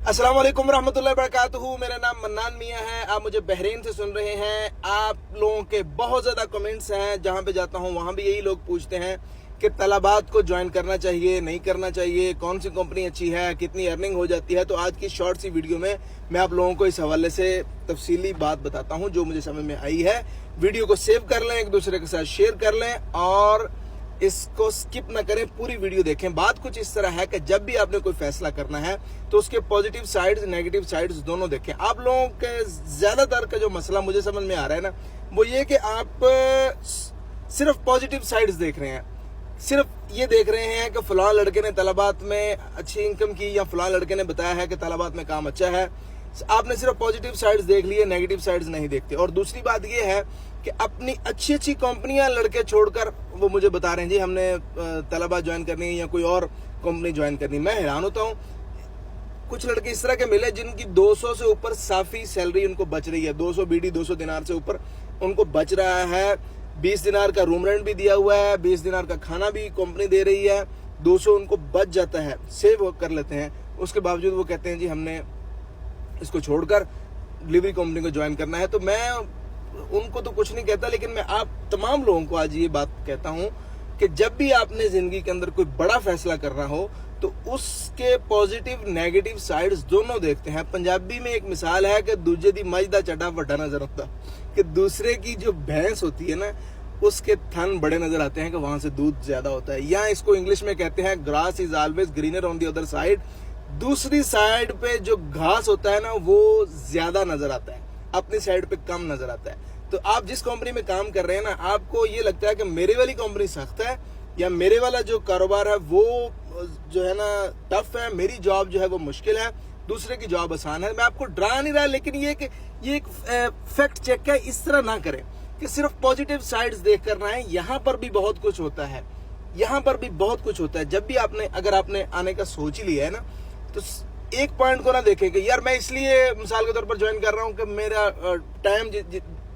अस्सलाम वालेकुम रहमतुल्लाहि वबरकातुहू। मेरा नाम मन्नान मियाँ है। आप मुझे बहरीन से सुन रहे हैं। आप लोगों के बहुत ज़्यादा कमेंट्स हैं, जहाँ पे जाता हूँ वहाँ भी यही लोग पूछते हैं कि तलबात को ज्वाइन करना चाहिए नहीं करना चाहिए, कौन सी कंपनी अच्छी है, कितनी अर्निंग हो जाती है। तो आज की शॉर्ट सी वीडियो में मैं आप लोगों को इस हवाले से तफसीली बात बताता हूँ जो मुझे समझ में आई है। वीडियो को सेव कर लें, एक दूसरे के साथ शेयर कर लें और इसको स्किप ना करें, पूरी वीडियो देखें। बात कुछ इस तरह है कि जब भी आपने कोई फैसला करना है तो उसके पॉजिटिव साइड्स नेगेटिव साइड्स दोनों देखें। आप लोगों के ज्यादातर का जो मसला मुझे समझ में आ रहा है ना, वो ये कि आप सिर्फ पॉजिटिव साइड्स देख रहे हैं, सिर्फ ये देख रहे हैं कि फलां लड़के ने तलबात में अच्छी इनकम की या फलां लड़के ने बताया है कि तलबात में काम अच्छा है। आपने सिर्फ पॉजिटिव साइड्स देख लिए, नेगेटिव साइड्स नहीं देखते। और दूसरी बात ये है कि अपनी अच्छी अच्छी कंपनियां लड़के छोड़कर वो मुझे बता रहे हैं जी हमने तलबा ज्वाइन करनी है या कोई और कंपनी ज्वाइन करनी है। मैं हैरान होता हूँ, कुछ लड़के इस तरह के मिले जिनकी 200 से ऊपर साफी सैलरी उनको बच रही है, 200 बीडी 200 दिनार से ऊपर उनको बच रहा है। 20 दिनार का रूम रेंट भी दिया हुआ है, 20 दिनार का खाना भी कंपनी दे रही है, 200 उनको बच जाता है, सेव कर लेते हैं। उसके बावजूद वो कहते हैं जी हमने इसको छोड़कर डिलीवरी कंपनी को ज्वाइन करना है। तो मैं उनको तो कुछ नहीं कहता, लेकिन मैं आप तमाम लोगों को आज ये बात कहता हूं कि जब भी आपने जिंदगी के अंदर कोई बड़ा फैसला करना हो तो उसके पॉजिटिव नेगेटिव साइड्स दोनों देखते हैं। पंजाबी में एक मिसाल है कि दूजे दी मज दा चड्डा वड्डा नजर आता, कि दूसरे की जो भैंस होती है ना उसके थन बड़े नजर आते हैं कि वहां से दूध ज्यादा होता है। या इसको इंग्लिश में कहते हैं grass is always greener on the other side. दूसरी साइड पे जो घास होता है ना वो ज्यादा नजर आता है, अपनी साइड पे कम नजर आता है। तो आप जिस कंपनी में काम कर रहे हैं ना, आपको ये लगता है कि मेरे वाली कंपनी सख्त है या मेरे वाला जो कारोबार है वो जो है ना टफ है, मेरी जॉब जो है वो मुश्किल है, दूसरे की जॉब आसान है। मैं आपको डरा नहीं रहा, लेकिन ये एक फैक्ट चेक है। इस तरह ना करें कि सिर्फ पॉजिटिव साइड्स देख कर ना है। यहाँ पर भी बहुत कुछ होता है, यहाँ पर भी बहुत कुछ होता है। जब भी अगर आपने आने का सोच ही लिया है ना, तो एक पॉइंट को ना देखें कि यार मैं इसलिए मिसाल के तौर पर ज्वाइन कर रहा हूँ कि मेरा टाइम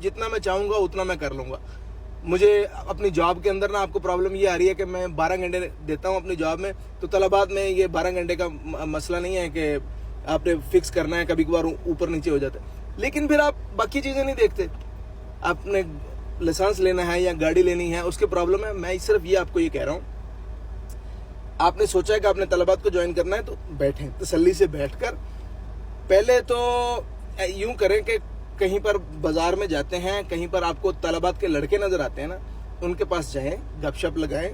जितना मैं चाहूंगा उतना मैं कर लूंगा। मुझे अपनी जॉब के अंदर ना आपको प्रॉब्लम ये आ रही है कि मैं 12 घंटे देता हूँ अपनी जॉब में, तो तलबात में ये 12 घंटे का मसला नहीं है कि आपने फिक्स करना है, कभी कभार ऊपर नीचे हो जाता है। लेकिन फिर आप बाकी चीजें नहीं देखते, आपने लाइसेंस लेना है या गाड़ी लेनी है उसके प्रॉब्लम है। मैं सिर्फ ये आपको ये कह रहा हूँ, आपने सोचा है कि आपने तलबात को ज्वाइन करना है तो बैठें, तसल्ली से बैठकर पहले तो यूं करें कि कहीं पर बाजार में जाते हैं, कहीं पर आपको तलबात के लड़के नजर आते हैं ना, उनके पास जाएं, गपशप लगाएं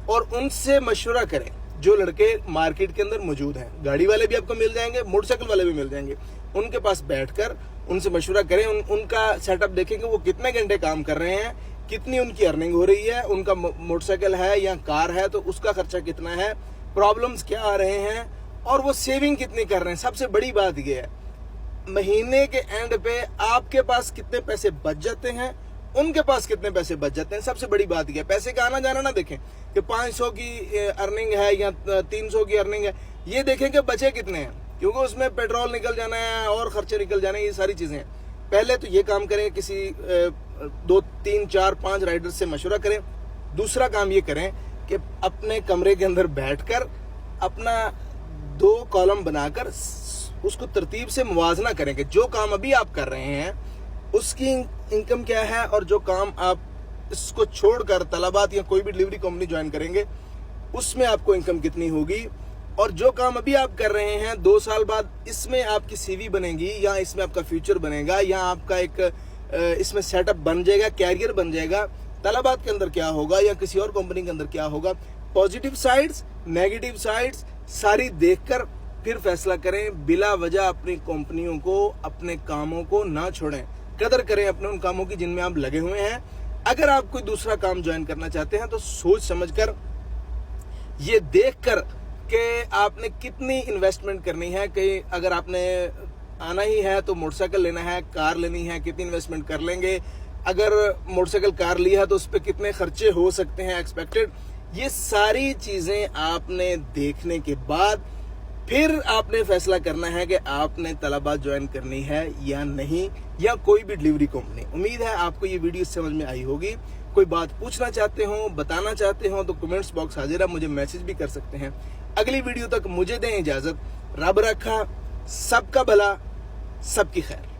और उनसे मशवरा करें। जो लड़के मार्केट के अंदर मौजूद हैं, गाड़ी वाले भी आपको मिल जाएंगे, मोटरसाइकिल वाले भी मिल जाएंगे, उनके पास बैठकर उनसे मशवरा करें, उनका सेटअप देखें कि वो कितने घंटे काम कर रहे हैं, कितनी उनकी अर्निंग हो रही है, उनका मोटरसाइकिल है या कार है तो उसका खर्चा कितना है, प्रॉब्लम्स क्या आ रहे हैं और वो सेविंग कितनी कर रहे हैं। सबसे बड़ी बात ये है महीने के एंड पे आपके पास कितने पैसे बच जाते हैं, उनके पास कितने पैसे बच जाते हैं। सबसे बड़ी बात ये, पैसे का आना जाना ना देखें कि 500 की अर्निंग है या 300 की अर्निंग है, ये देखें कि बचे कितने हैं, क्योंकि उसमें पेट्रोल निकल जाना है और खर्चे निकल जाने हैं, ये सारी चीजें हैं। पहले तो ये काम करें, किसी 2 3 4 5 राइडर से मशवरा करें। दूसरा काम ये करें कि अपने कमरे के अंदर बैठकर अपना 2 कॉलम बनाकर उसको तरतीब से मुवाजना करें कि जो काम अभी आप कर रहे हैं उसकी इनकम क्या है और जो काम आप इसको छोड़कर तलबात या कोई भी डिलीवरी कंपनी ज्वाइन करेंगे उसमें आपको इनकम कितनी होगी, और जो काम अभी आप कर रहे हैं 2 साल बाद इसमें आपकी सीवी बनेगी या इसमें आपका फ्यूचर बनेगा या आपका एक इसमें सेटअप बन जाएगा, कैरियर बन जाएगा। तलबात के अंदर क्या होगा या किसी और कंपनी के अंदर क्या होगा, पॉजिटिव साइड्स नेगेटिव साइड्स सारी देखकर फिर फैसला करें। बिला वजह अपनी कंपनियों को, अपने कामों को ना छोड़ें, कदर करें अपने उन कामों की जिनमें आप लगे हुए हैं। अगर आप कोई दूसरा काम ज्वाइन करना चाहते हैं तो सोच समझकर, ये देखकर कि आपने कितनी इन्वेस्टमेंट करनी है, कि अगर आपने आना ही है तो मोटरसाइकिल लेना है, कार लेनी है, कितनी इन्वेस्टमेंट कर लेंगे, अगर मोटरसाइकिल कार लिया है तो उस पर कितने खर्चे हो सकते हैं एक्सपेक्टेड। ये सारी चीजें आपने देखने के बाद फिर आपने फैसला करना है कि आपने तलबात ज्वाइन करनी है या नहीं, या कोई भी डिलीवरी कंपनी। उम्मीद है आपको ये वीडियो समझ में आई होगी। कोई बात पूछना चाहते हो, बताना चाहते हो तो कमेंट्स बॉक्स हाजिर है, मुझे मैसेज भी कर सकते हैं। अगली वीडियो तक मुझे दें इजाजत। रब रखा, سب کا بھلا سب کی خیر.